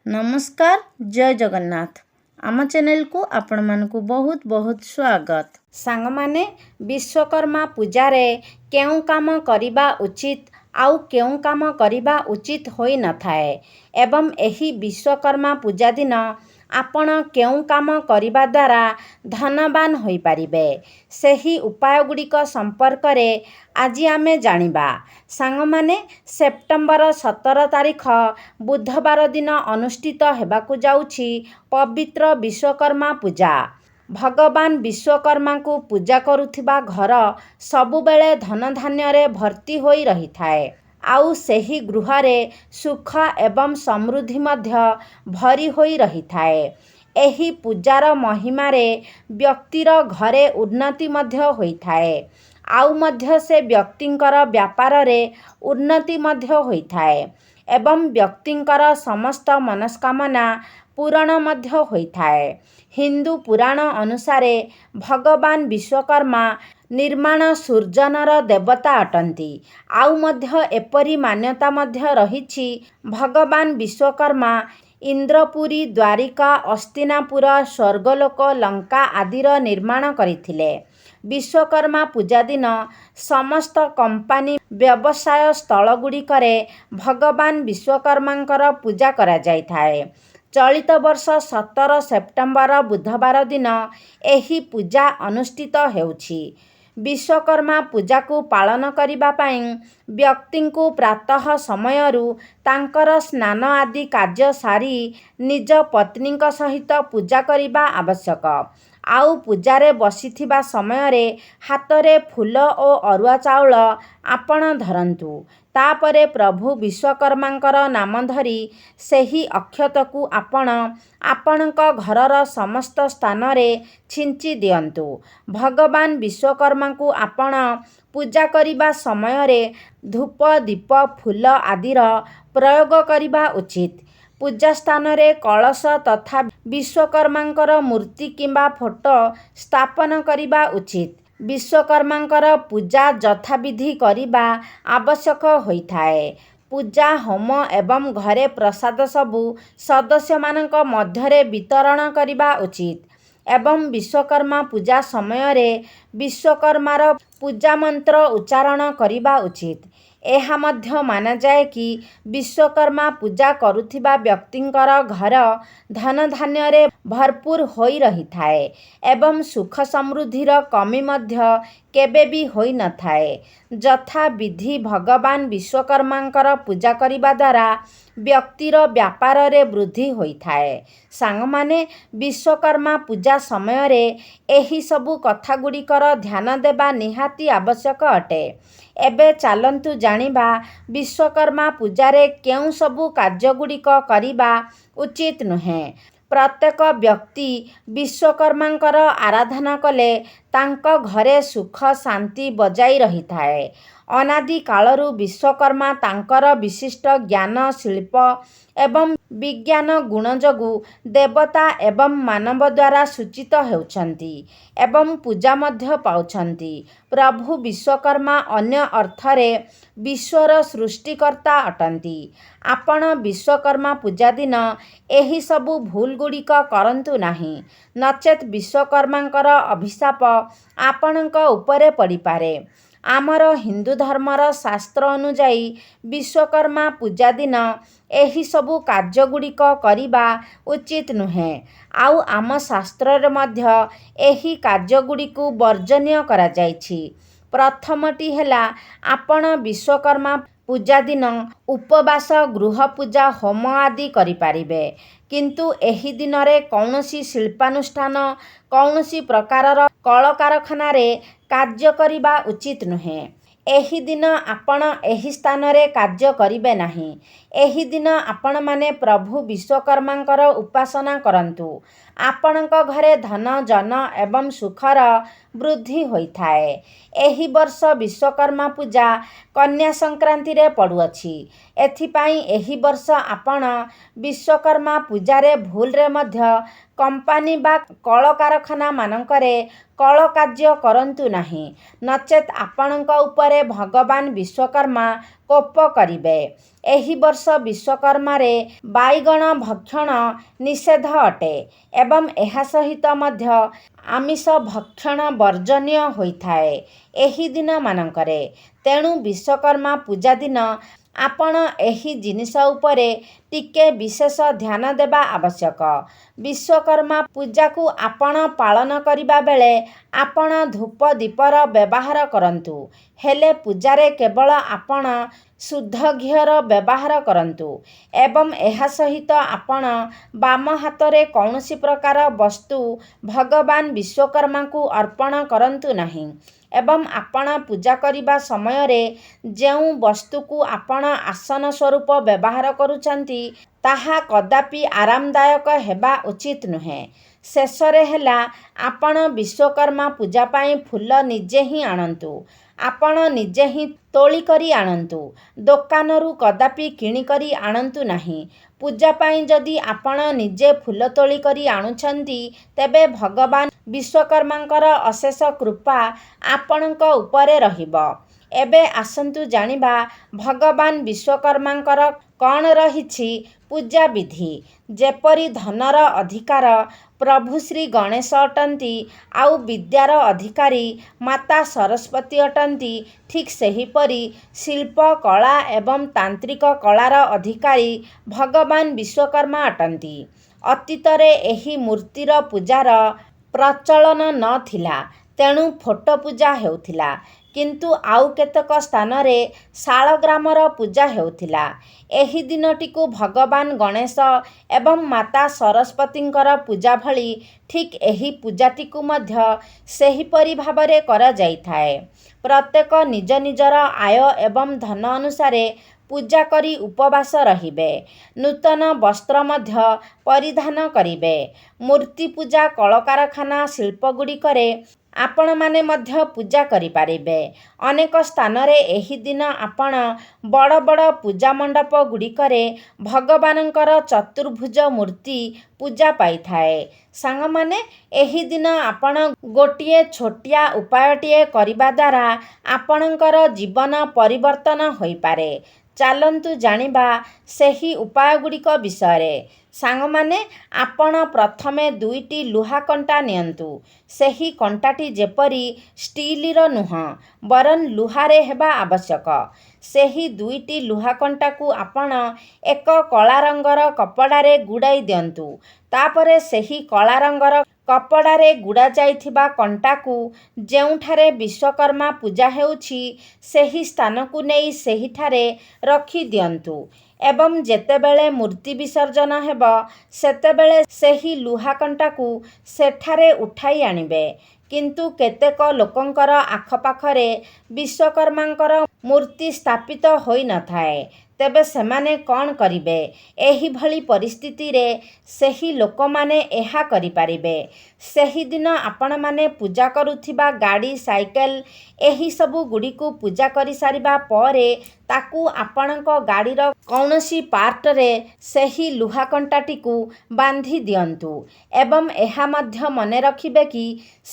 नमस्कार जय जगन्नाथ आम चैनल को आपण मानकु बहुत बहुत स्वागत। सांग माने विश्वकर्मा पूजा रे केउ काम करिबा उचित आउ केउ काम करिबा उचित होई न थाए एवं एही विश्वकर्मा पूजा दिन आपण केउ काम करिबा द्वारा धनवान होई पारिबे सेही उपाय गुड़िक संपर्क रे आज आमे जानिबा। सांग माने सेप्टेम्बर 17 तारिख बुधवार दिन अनुष्ठित हेबाकु जाउछि पवित्र विश्वकर्मा पूजा। भगवान विश्वकर्मा को पूजा करुथिबा घर सबुबेले धन धान्य रे भर्ती होई रही थाए आउ सेही गृहरे सुख एवं समृद्धि मध्य भरी होई रही थाए। एही पूजार महिमा रे व्यक्तिर घरे उन्नति मध्य होई थाए आउ मध्य से व्यक्तिंकर व्यापार रे उन्नति मध्य होई थाए एवं व्यक्तिंकर समस्त मनस्कामना पूरण मध्य होई थाए। हिंदू पुराण अनुसारे भगवान विश्वकर्मा निर्माण सृजनर देवता अटंती आउ मध्य एपरी मान्यता मध्य रहिछि भगवान विश्वकर्मा इंद्रपुरी द्वारिका अस्तिनापुर स्वर्गलोक लंका आदिर निर्माण करिथिले। विश्वकर्मा पूजा दिन समस्त कंपानी व्यवसाय स्थल गुड़िकरे भगवान विश्वकर्मांकर पूजा करा जाय थाए। चलित वर्ष 17 सेप्टेम्बर बुधवार दिन एही पूजा अनुष्ठित हेउछि। विश्वकर्मा पूजा को पालन करिबा पई व्यक्ति को प्रातः समयरु तांकर स्नान आदि कार्य सारी निज पत्नी सहित पूजा करिबा आवश्यक आउ पूजारे बसिथिबा समयरे हातरे फूल और अरुआ चाउल आपण धरंतु तापरे प्रभु विश्वकर्मांकर नाम धरी सेही अक्षत को आपणक घरर समस्त स्थान रे छिंची दियंतु। भगवान विश्वकर्मा को आपण पूजा करिबा समयरे धूप दीप फूल आदिर प्रयोग करिबा उचित। पूजा स्थान रे कलश तथा विश्वकर्मांकर मूर्ति किंबा फोटो स्थापन करिबा उचित। विश्वकर्मांकर पूजा यथाविधि करिबा आवश्यक होइथाए। पूजा होम एवं घरे प्रसाद सबु सदस्य मानक मध्यरे वितरण करिबा उचित एवं विश्वकर्मा पूजा समय रे विश्वकर्मार पूजा मंत्र उच्चारण करिबा उचित। एहा मध्य माना जाए कि विश्वकर्मा पूजा करुथिबा व्यक्तिंकर घर धन धान्य रे भरपूर होई रही थाए एवं सुख समृद्धिर कमी मध्य केबे भी होई न थाए। यथा विधि भगवान विश्वकर्मांकर पूजा करिबा द्वारा व्यक्तिर व्यापार रे वृद्धि होई थाए। सांग माने विश्वकर्मा पूजा समय रे एही सबु कथा गुड़िकर ध्यान देबा निहाती आवश्यक अटे। एबे चालंतु जानिबा विश्वकर्मा पूजारे केउ सबु कार्य गुड़िक करिबा उचित नुहे। प्रत्येक व्यक्ति विश्वकर्मांकर आराधना कले तांक घरे सुख शांति बजाई रही थाए। अनादि कालरु विश्वकर्मा तांकर विशिष्ट ज्ञान शिल्प एवं विज्ञान गुण जोगु देवता एवं मानव द्वारा सूचित हेउछंती एवं पूजा मध्य पाउछंती। प्रभु विश्वकर्मा अन्य अर्थरे विश्वर सृष्टिकर्ता अटंती। आपण विश्वकर्मा पूजा दिन एही सबु भूल गुड़िक करंतु नाही नचेत विश्वकर्मांकर अभिशाप आपणक उपरे पड़ी पारे। आमर हिंदू धर्मर शास्त्र अनुजाई विश्वकर्मा पूजा दिन एही सबु कार्य गुड़िक करिबा उचित नुहे आउ आम शास्त्र रे मध्य एही कार्य गुड़िकु वर्जनीय करा जायछि। प्रथमटी हेला आपण विश्वकर्मा पूजा दिन उपवास गृह पूजा होम आदि करि पारिबे किंतु एही दिन रे कौनसी शिल्पानुष्ठान कौनसी प्रकारर कल कारखाना रे कार्य करिबा उचित नुहे। एही दिन आपण एही स्थान रे कार्य करिबे नाही। एही दिन आपण माने प्रभु विश्वकर्मांकर उपासना करंतु। आपणक घरे धन जन एवं सुखर वृद्धि होइथाए। एही वर्ष विश्वकर्मा पूजा कन्या संक्रांति रे पड़ुअछि। एथिपाई एही वर्ष आपण विश्वकर्मा पूजा रे भूल रे मध्य कंपानी बा कल कारखाना मानकरे कल कार्य करंतु नाही नचेत आपणक उपरे भगवान विश्वकर्मा କୋପ କରିବେ। ଏହି ବର୍ଷ ବିଶ୍ୱକର୍ମାରେ ବାଇଗଣ ଭକ୍ଷଣ ନିଷେଧ ଅଟେ ଏବଂ ଏହା ସହିତ ମଧ୍ୟ ଆମିଷ ଭକ୍ଷଣ ବର୍ଜନୀୟ ହୋଇଥାଏ ଏହି ଦିନମାନଙ୍କରେ। ତେଣୁ ବିଶ୍ୱକର୍ମା ପୂଜା ଦିନ ଆପଣ ଏହି ଜିନିଷ ଉପରେ ଟିକେ ବିଶେଷ ଧ୍ୟାନ ଦେବା ଆବଶ୍ୟକ। ବିଶ୍ୱକର୍ମା ପୂଜାକୁ ଆପଣ ପାଳନ କରିବା ବେଳେ ଆପଣ ଧୂପ ଦୀପର ବ୍ୟବହାର କରନ୍ତୁ, ହେଲେ ପୂଜାରେ କେବଳ ଆପଣ ଶୁଦ୍ଧ ଘିଅର ବ୍ୟବହାର କରନ୍ତୁ ଏବଂ ଏହା ସହିତ ଆପଣ ବାମ ହାତରେ କୌଣସି ପ୍ରକାର ବସ୍ତୁ ଭଗବାନ ବିଶ୍ୱକର୍ମାଙ୍କୁ ଅର୍ପଣ କରନ୍ତୁ ନାହିଁ ଏବଂ ଆପଣ ପୂଜା କରିବା ସମୟରେ ଯେଉଁ ବସ୍ତୁକୁ ଆପଣ ଆସନ ସ୍ୱରୂପ ବ୍ୟବହାର କରୁଛନ୍ତି ତାହା କଦାପି ଆରାମଦାୟକ ହେବା ଉଚିତ ନୁହେଁ। ଶେଷରେ ହେଲା, ଆପଣ ବିଶ୍ୱକର୍ମା ପୂଜା ପାଇଁ ଫୁଲ ନିଜେ ହିଁ ଆଣନ୍ତୁ। ଆପଣ ନିଜେ ହିଁ ତୋଳି କରି ଆଣନ୍ତୁ, ଦୋକାନରୁ କଦାପି କିଣିକରି ଆଣନ୍ତୁ ନାହିଁ। ପୂଜା ପାଇଁ ଯଦି ଆପଣ ନିଜେ ଫୁଲ ତୋଳି କରି ଆଣୁଛନ୍ତି, ତେବେ ଭଗବାନ ବିଶ୍ୱକର୍ମାଙ୍କର ଅଶେଷ କୃପା ଆପଣଙ୍କ ଉପରେ ରହିବ। ଏବେ ଆସନ୍ତୁ ଜାଣିବା ଭଗବାନ ବିଶ୍ୱକର୍ମାଙ୍କର କ'ଣ ରହିଛି ପୂଜା ବିଧି। ଯେପରି ଧନର ଅଧିକାର ପ୍ରଭୁ ଶ୍ରୀ ଗଣେଶ ଅଟନ୍ତି, ଆଉ ବିଦ୍ୟାର ଅଧିକାରୀ ମାତା ସରସ୍ୱତୀ ଅଟନ୍ତି, ଠିକ୍ ସେହିପରି ଶିଳ୍ପ କଳା ଏବଂ ତାନ୍ତ୍ରିକ କଳାର ଅଧିକାରୀ ଭଗବାନ ବିଶ୍ୱକର୍ମା ଅଟନ୍ତି। ଅତୀତରେ ଏହି ମୂର୍ତ୍ତିର ପୂଜାର ପ୍ରଚଳନ ନଥିଲା, ତେଣୁ ଫୋଟ ପୂଜା ହେଉଥିଲା, କିନ୍ତୁ ଆଉ କେତେକ ସ୍ଥାନରେ ଶାଳଗ୍ରାମର ପୂଜା ହେଉଥିଲା। ଏହି ଦିନଟିକୁ ଭଗବାନ ଗଣେଶ ଏବଂ ମାତା ସରସ୍ୱତୀଙ୍କର ପୂଜା ଭଳି ଠିକ୍ ଏହି ପୂଜାଟିକୁ ମଧ୍ୟ ସେହିପରି ଭାବରେ କରାଯାଇଥାଏ। ପ୍ରତ୍ୟେକ ନିଜ ନିଜର ଆୟ ଏବଂ ଧନ ଅନୁସାରେ ପୂଜା କରି ଉପବାସ ରହିବେ। ନୂତନ ବସ୍ତ୍ର ମଧ୍ୟ ପରିଧାନ କରିବେ। ମୂର୍ତ୍ତି ପୂଜା କଳକାରଖାନା ଶିଳ୍ପଗୁଡ଼ିକରେ ଆପଣମାନେ ମଧ୍ୟ ପୂଜା କରିପାରିବେ। ଅନେକ ସ୍ଥାନରେ ଏହି ଦିନ ଆପଣ ବଡ଼ ବଡ଼ ପୂଜା ମଣ୍ଡପଗୁଡ଼ିକରେ ଭଗବାନଙ୍କର ଚତୁର୍ଭୁଜ ମୂର୍ତ୍ତି ପୂଜା ପାଇଥାଏ। ସାଙ୍ଗମାନେ, ଏହି ଦିନ ଆପଣ ଗୋଟିଏ ଛୋଟିଆ ଉପାୟଟିଏ କରିବା ଦ୍ୱାରା ଆପଣଙ୍କର ଜୀବନ ପରିବର୍ତ୍ତନ ହୋଇପାରେ। ଚାଲନ୍ତୁ ଜାଣିବା ସେହି ଉପାୟଗୁଡ଼ିକ ବିଷୟରେ। ସାଙ୍ଗମାନେ, ଆପଣ ପ୍ରଥମେ 2ଟି ଲୁହା କଣ୍ଟା ନିଅନ୍ତୁ। ସେହି କଣ୍ଟାଟି ଯେପରି ଷ୍ଟିଲର ନୁହଁ, ବରଂ ଲୁହାରେ ହେବା ଆବଶ୍ୟକ। ସେହି 2ଟି ଲୁହା କଣ୍ଟାକୁ ଆପଣ ଏକ କଳା ରଙ୍ଗର କପଡ଼ାରେ ଗୁଡ଼ାଇ ଦିଅନ୍ତୁ। ତାପରେ ସେହି କଳା ରଙ୍ଗର କପଡ଼ାରେ ଗୁଡ଼ା ଯାଇଥିବା କଣ୍ଟାକୁ ଯେଉଁଠାରେ ବିଶ୍ୱକର୍ମା ପୂଜା ହେଉଛି ସେହି ସ୍ଥାନକୁ ନେଇ ସେହିଠାରେ ରଖିଦିଅନ୍ତୁ ଏବଂ ଯେତେବେଳେ ମୂର୍ତ୍ତି ବିସର୍ଜନ ହେବ, ସେତେବେଳେ ସେହି ଲୁହା କଣ୍ଟାକୁ ସେଠାରେ ଉଠାଇ ଆଣିବେ। କିନ୍ତୁ କେତେକ ଲୋକଙ୍କର ଆଖପାଖରେ ବିଶ୍ୱକର୍ମାଙ୍କର ମୂର୍ତ୍ତି ସ୍ଥାପିତ ହୋଇନଥାଏ। ତେବେ ସେମାନେ କ'ଣ କରିବେ? ଏହିଭଳି ପରିସ୍ଥିତିରେ ସେହି ଲୋକମାନେ ଏହା କରିପାରିବେ। ସେହିଦିନ ଆପଣମାନେ ପୂଜା କରୁଥିବା ଗାଡ଼ି, ସାଇକେଲ ଏହିସବୁ ଗୁଡ଼ିକୁ ପୂଜା କରିସାରିବା ପରେ ତାକୁ ଆପଣଙ୍କ ଗାଡ଼ିର କୌଣସି ପାର୍ଟରେ ସେହି ଲୁହା କଣ୍ଟାଟିକୁ ବାନ୍ଧି ଦିଅନ୍ତୁ ଏବଂ ଏହା ମଧ୍ୟ ମନେ ରଖିବେ କି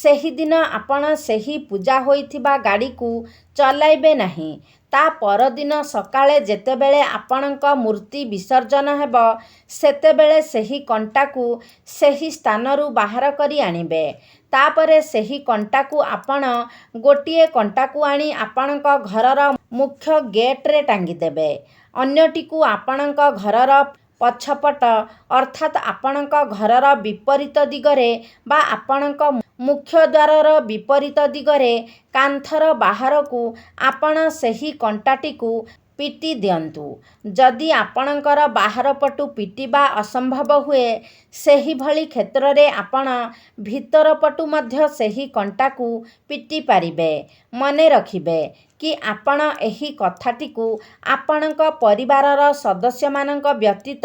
ସେହିଦିନ ଆପଣ ସେହି ପୂଜା ହୋଇଥିବା ଗାଡ଼ିକୁ ଚଲାଇବେ ନାହିଁ। ତା ପରଦିନ ସକାଳେ ଯେତେବେଳେ ଆପଣଙ୍କ ମୂର୍ତ୍ତି ବିସର୍ଜନ ହେବ, ସେତେବେଳେ ସେହି କଣ୍ଟାକୁ ସେହି ସ୍ଥାନରୁ ବାହାର କରି ଆଣିବେ। ତାପରେ ସେହି କଣ୍ଟାକୁ ଆପଣ ଗୋଟିଏ କଣ୍ଟାକୁ ଆଣି ଆପଣଙ୍କ ଘରର ମୁଖ୍ୟ ଗେଟ୍ରେ ଟାଙ୍ଗିଦେବେ। ଅନ୍ୟଟିକୁ ଆପଣଙ୍କ ଘରର ପଛପଟ ଅର୍ଥାତ୍ ଆପଣଙ୍କ ଘରର ବିପରୀତ ଦିଗରେ ବା ଆପଣଙ୍କ ମୁଖ୍ୟ ଦ୍ୱାରର ବିପରୀତ ଦିଗରେ କାନ୍ଥର ବାହାରକୁ ଆପଣ ସେହି କଣ୍ଟାଟିକୁ ପିଟି ଦିଅନ୍ତୁ। ଯଦି ଆପଣଙ୍କର ବାହାର ପଟୁ ପିଟିବା ଅସମ୍ଭବ ହୁଏ, ସେହିଭଳି କ୍ଷେତ୍ରରେ ଆପଣ ଭିତର ପଟୁ ମଧ୍ୟ ସେହି କଣ୍ଟାକୁ ପିଟି ପାରିବେ। ମନେ ରଖିବେ କି ଆପଣ ଏହି କଥାଟିକୁ ଆପଣଙ୍କ ପରିବାରର ସଦସ୍ୟମାନଙ୍କ ବ୍ୟତୀତ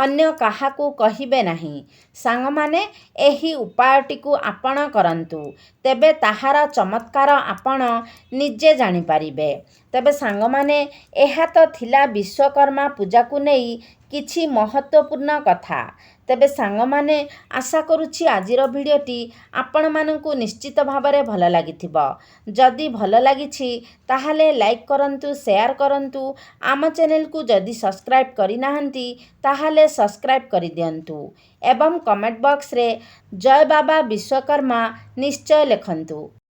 ଅନ୍ୟ କାହାକୁ କହିବେ ନାହିଁ। ସାଙ୍ଗମାନେ, ଏହି ଉପାୟଟିକୁ ଆପଣ କରନ୍ତୁ, ତେବେ ତାହାର ଚମତ୍କାର ଆପଣ ନିଜେ ଜାଣିପାରିବେ। ତେବେ ସାଙ୍ଗମାନେ, ଏହା ତ ଥିଲା ବିଶ୍ୱକର୍ମା ପୂଜାକୁ ନେଇ କିଛି ମହତ୍ତ୍ୱପୂର୍ଣ୍ଣ କଥା। ତେବେ ସାଙ୍ଗମାନେ, ଆଶା କରୁଛି ଆଜିର ଭିଡ଼ିଓଟି ଆପଣମାନଙ୍କୁ ନିଶ୍ଚିତ ଭାବରେ ଭଲ ଲାଗିଥିବ। ଯଦି ଭଲ ଲାଗିଛି ତାହେଲେ ଲାଇକ୍ କରନ୍ତୁ, ସେୟାର କରନ୍ତୁ। ଆମ ଚ୍ୟାନେଲକୁ ଯଦି ସବସ୍କ୍ରାଇବ୍ କରିନାହାନ୍ତି ତାହେଲେ ସବସ୍କ୍ରାଇବ୍ କରିଦିଅନ୍ତୁ ଏବଂ କମେଣ୍ଟ ବକ୍ସରେ ଜୟ ବାବା ବିଶ୍ୱକର୍ମା ନିଶ୍ଚୟ ଲେଖନ୍ତୁ।